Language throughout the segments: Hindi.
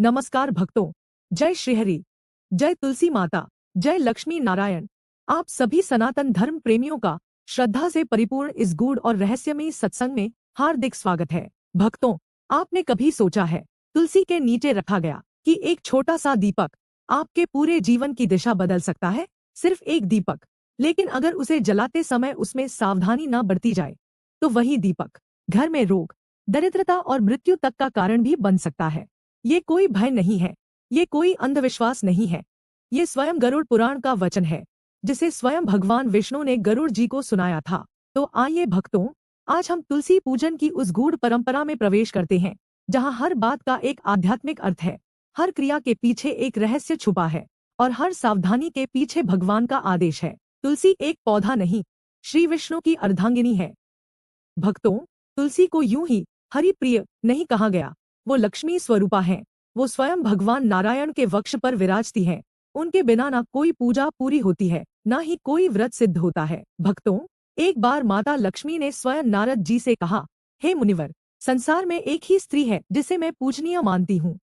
नमस्कार भक्तों, जय श्रीहरि, जय तुलसी माता, जय लक्ष्मी नारायण। आप सभी सनातन धर्म प्रेमियों का श्रद्धा से परिपूर्ण इस गूढ़ और रहस्यमयी सत्संग में हार्दिक स्वागत है। भक्तों, आपने कभी सोचा है तुलसी के नीचे रखा गया कि एक छोटा सा दीपक आपके पूरे जीवन की दिशा बदल सकता है? सिर्फ एक दीपक, लेकिन अगर उसे जलाते समय उसमें सावधानी न बरती जाए तो वही दीपक घर में रोग, दरिद्रता और मृत्यु तक का कारण भी बन सकता है। ये कोई भय नहीं है, ये कोई अंधविश्वास नहीं है, ये स्वयं गरुड़ पुराण का वचन है, जिसे स्वयं भगवान विष्णु ने गरुड़ जी को सुनाया था। तो आइए भक्तों, आज हम तुलसी पूजन की उस गूढ़ परंपरा में प्रवेश करते हैं, जहां हर बात का एक आध्यात्मिक अर्थ है, हर क्रिया के पीछे एक रहस्य छुपा है और हर सावधानी के पीछे भगवान का आदेश है। तुलसी एक पौधा नहीं, श्री विष्णु की अर्धांगिनी है। भक्तों, तुलसी को यूं ही हरि प्रिय नहीं कहा गया, वो लक्ष्मी स्वरूपा है। वो स्वयं भगवान नारायण के वक्ष पर विराजती है। उनके बिना ना कोई पूजा पूरी होती है, ना ही कोई व्रत सिद्ध होता है। भक्तों, एक बार माता लक्ष्मी ने स्वयं नारद जी से कहा, हे मुनिवर, संसार में एक ही स्त्री है जिसे मैं पूजनीय मानती हूँ,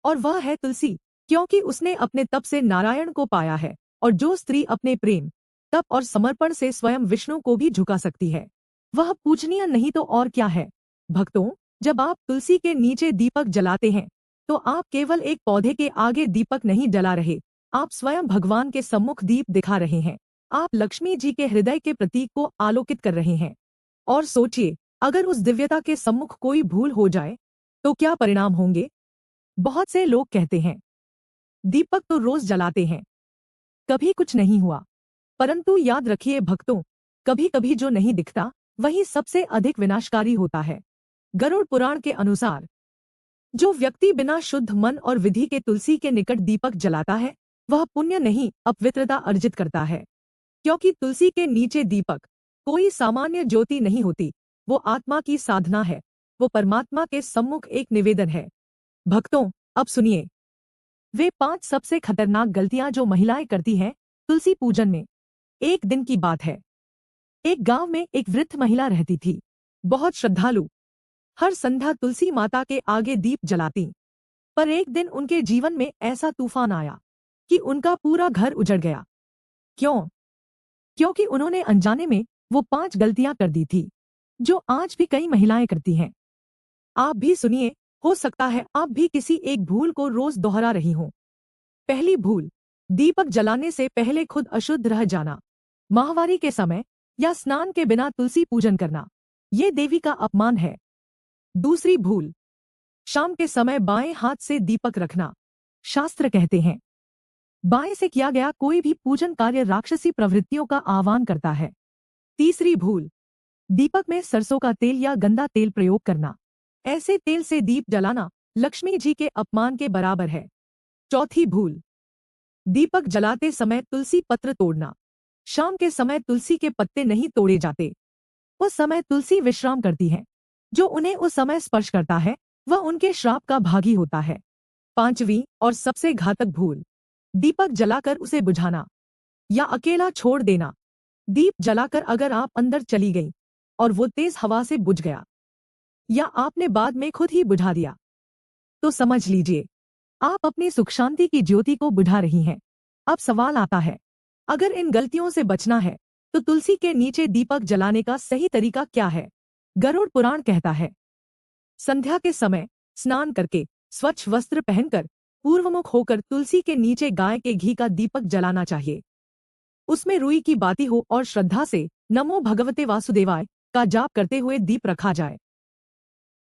और वह है तुलसी, क्योंकि उसने अपने तप से नारायण को पाया है। और जो स्त्री अपने प्रेम, तप और समर्पण से स्वयं विष्णु को भी झुका सकती है, वह पूजनीय नहीं तो और क्या है। भक्तों, जब आप तुलसी के नीचे दीपक जलाते हैं तो आप केवल एक पौधे के आगे दीपक नहीं जला रहे, आप स्वयं भगवान के सम्मुख दीप दिखा रहे हैं। आप लक्ष्मी जी के हृदय के प्रतीक को आलोकित कर रहे हैं। और सोचिए, अगर उस दिव्यता के सम्मुख कोई भूल हो जाए तो क्या परिणाम होंगे। बहुत से लोग कहते हैं, दीपक तो रोज जलाते हैं, कभी कुछ नहीं हुआ। परंतु याद रखिए भक्तों, कभी कभी जो नहीं दिखता वही सबसे अधिक विनाशकारी होता है। गरुड़ पुराण के अनुसार जो व्यक्ति बिना शुद्ध मन और विधि के तुलसी के निकट दीपक जलाता है, वह पुण्य नहीं अपवित्रता अर्जित करता है। क्योंकि तुलसी के नीचे दीपक कोई सामान्य ज्योति नहीं होती, वो आत्मा की साधना है, वो परमात्मा के सम्मुख एक निवेदन है। भक्तों, अब सुनिए वे 5 सबसे खतरनाक गलतियां जो महिलाएं करती हैं तुलसी पूजन में। एक दिन की बात है, एक गांव में एक वृद्ध महिला रहती थी, बहुत श्रद्धालु, हर संध्या तुलसी माता के आगे दीप जलाती। पर एक दिन उनके जीवन में ऐसा तूफान आया कि उनका पूरा घर उजड़ गया। क्यों? क्योंकि उन्होंने अनजाने में वो 5 गलतियां कर दी थी, जो आज भी कई महिलाएं करती हैं। आप भी सुनिए, हो सकता है आप भी किसी एक भूल को रोज दोहरा रही हों। पहली भूल, दीपक जलाने से पहले खुद अशुद्ध रह जाना। माहवारी के समय या स्नान के बिना तुलसी पूजन करना, ये देवी का अपमान है। दूसरी भूल, शाम के समय बाएं हाथ से दीपक रखना। शास्त्र कहते हैं, बाएं से किया गया कोई भी पूजन कार्य राक्षसी प्रवृत्तियों का आह्वान करता है। तीसरी भूल, दीपक में सरसों का तेल या गंदा तेल प्रयोग करना। ऐसे तेल से दीप जलाना लक्ष्मी जी के अपमान के बराबर है। चौथी भूल, दीपक जलाते समय तुलसी पत्र तोड़ना। शाम के समय तुलसी के पत्ते नहीं तोड़े जाते, उस समय तुलसी विश्राम करती है। जो उन्हें उस समय स्पर्श करता है वह उनके श्राप का भागी होता है। पांचवी और सबसे घातक भूल, दीपक जलाकर उसे बुझाना या अकेला छोड़ देना। दीप जलाकर अगर आप अंदर चली गई और वो तेज हवा से बुझ गया, या आपने बाद में खुद ही बुझा दिया, तो समझ लीजिए आप अपनी सुख शांति की ज्योति को बुझा रही हैं। अब सवाल आता है, अगर इन गलतियों से बचना है तो तुलसी के नीचे दीपक जलाने का सही तरीका क्या है। गरुड़ पुराण कहता है, संध्या के समय स्नान करके स्वच्छ वस्त्र पहनकर पूर्वमुख होकर तुलसी के नीचे गाय के घी का दीपक जलाना चाहिए। उसमें रुई की बाती हो और श्रद्धा से नमो भगवते वासुदेवाय का जाप करते हुए दीप रखा जाए।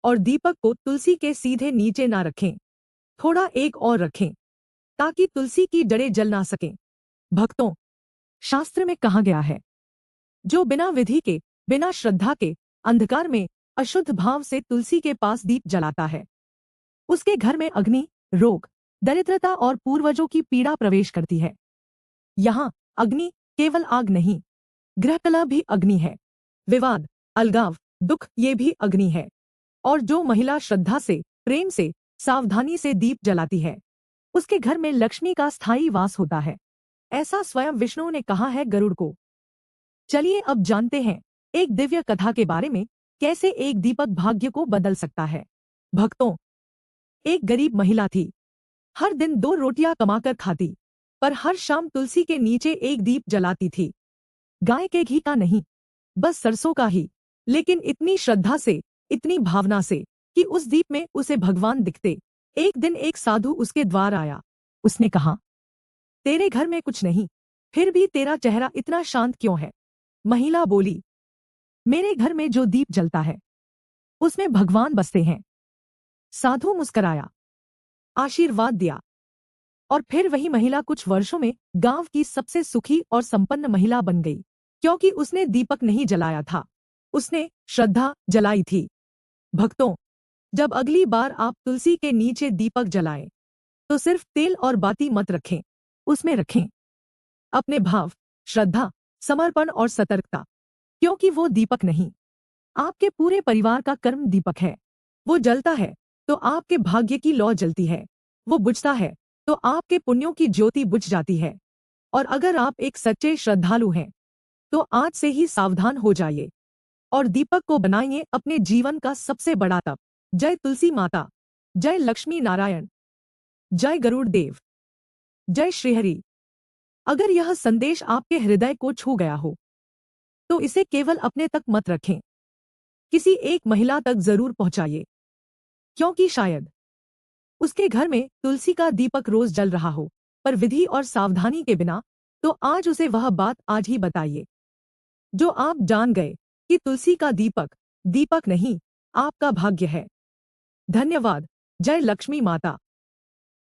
और दीपक को तुलसी के सीधे नीचे ना रखें, थोड़ा एक और रखें, ताकि तुलसी की जड़ें जल ना सकें। भक्तों, शास्त्र में कहा गया है, जो बिना विधि के, बिना श्रद्धा के, अंधकार में अशुद्ध भाव से तुलसी के पास दीप जलाता है, उसके घर में अग्नि, रोग, दरिद्रता और पूर्वजों की पीड़ा प्रवेश करती है। यहाँ अग्नि केवल आग नहीं, गृहकलह भी अग्नि है, विवाद, अलगाव, दुख ये भी अग्नि है। और जो महिला श्रद्धा से, प्रेम से, सावधानी से दीप जलाती है, उसके घर में लक्ष्मी का स्थायी वास होता है। ऐसा स्वयं विष्णु ने कहा है गरुड़ को। चलिए अब जानते हैं एक दिव्य कथा के बारे में, कैसे एक दीपक भाग्य को बदल सकता है। भक्तों, एक गरीब महिला थी हर दिन 2 रोटियां कमाकर खाती, पर हर शाम तुलसी के नीचे एक दीप जलाती थी। गाय के घी का नहीं, बस सरसों का ही, लेकिन इतनी श्रद्धा से, इतनी भावना से कि उस दीप में उसे भगवान दिखते। एक दिन एक साधु उसके द्वार आया। उसने कहा, तेरे घर में कुछ नहीं, फिर भी तेरा चेहरा इतना शांत क्यों है? महिला बोली, मेरे घर में जो दीप जलता है उसमें भगवान बसते हैं। साधु मुस्कराया, आशीर्वाद दिया, और फिर वही महिला कुछ वर्षों में गांव की सबसे सुखी और संपन्न महिला बन गई, क्योंकि उसने दीपक नहीं जलाया था, उसने श्रद्धा जलाई थी। भक्तों, जब अगली बार आप तुलसी के नीचे दीपक जलाएं, तो सिर्फ तेल और बाती मत रखें, उसमें रखें अपने भाव, श्रद्धा, समर्पण और सतर्कता, क्योंकि वो दीपक नहीं, आपके पूरे परिवार का कर्म दीपक है। वो जलता है तो आपके भाग्य की लौ जलती है, वो बुझता है तो आपके पुण्यों की ज्योति बुझ जाती है। और अगर आप एक सच्चे श्रद्धालु हैं, तो आज से ही सावधान हो जाइए और दीपक को बनाइए अपने जीवन का सबसे बड़ा तप। जय तुलसी माता, जय लक्ष्मी नारायण, जय गरुड़ देव, जय श्रीहरि। अगर यह संदेश आपके हृदय को छू गया हो, तो इसे केवल अपने तक मत रखें, किसी एक महिला तक जरूर पहुंचाइए, क्योंकि शायद उसके घर में तुलसी का दीपक रोज जल रहा हो, पर विधि और सावधानी के बिना। तो आज उसे वह बात आज ही बताइए जो आप जान गए कि तुलसी का दीपक दीपक नहीं, आपका भाग्य है। धन्यवाद। जय लक्ष्मी माता।